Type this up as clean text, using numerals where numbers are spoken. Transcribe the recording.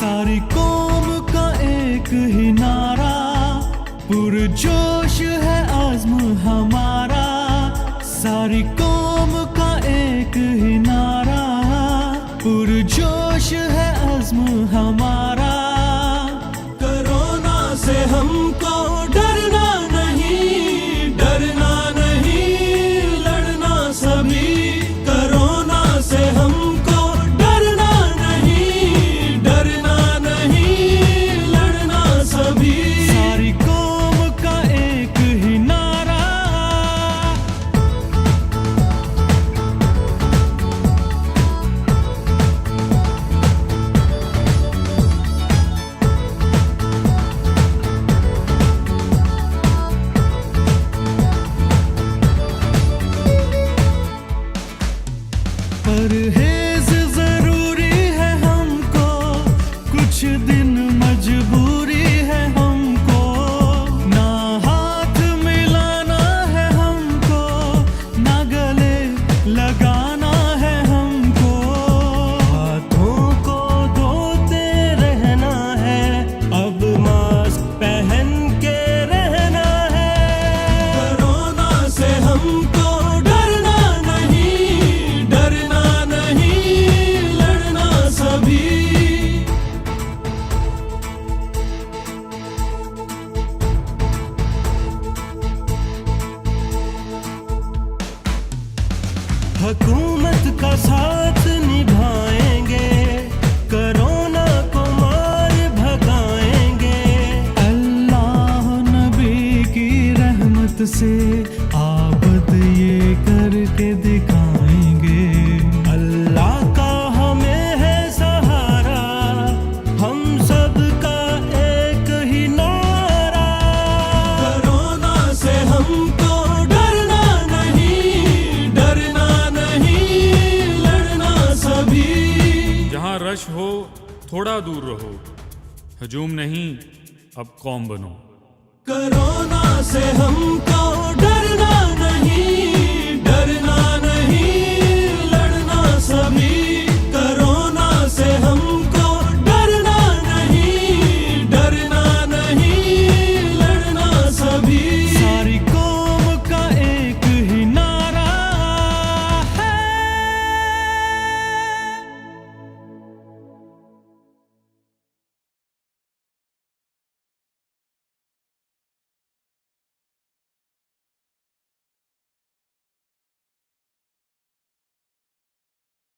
सारी कौम का एक ही नारा, पुरजोश है आज़्म हमारा। सारी कौम का एक ही नारा, पुरजोश है आज़्म हमारा। कोरोना से हमको डरना नहीं, डरना नहीं, लड़ना सभी। कोरोना से हमको डरना नहीं, डरना नहीं, लड़ना सभी। सारी कौम का एक ही नारा। परहेज जरूरी है हमको, कुछ दिन मजबूरी है हमको। ना हाथ मिलाना है हमको, ना गले लगाना है हमको। हाथों को धोते रहना है, अब मास्क पहन के रहना है। कोरोना से हमको डरना नहीं, डरना नहीं, लड़ना सभी। हुकूमत का साथ निभाएंगे, कोरोना को मार भगाएंगे। अल्लाह नबी की रहमत से आबद ये करके दिखाएंगे। अल्लाह का हमें है सहारा, हम सब का एक ही नारा। कोरोना से हमको डरना नहीं, डरना नहीं, लड़ना सभी। जहाँ रश हो थोड़ा दूर रहो, हजूम नहीं अब कौम बनो। कोरोना से हमको डरना नहीं, डरना नहीं, लड़ना सभी।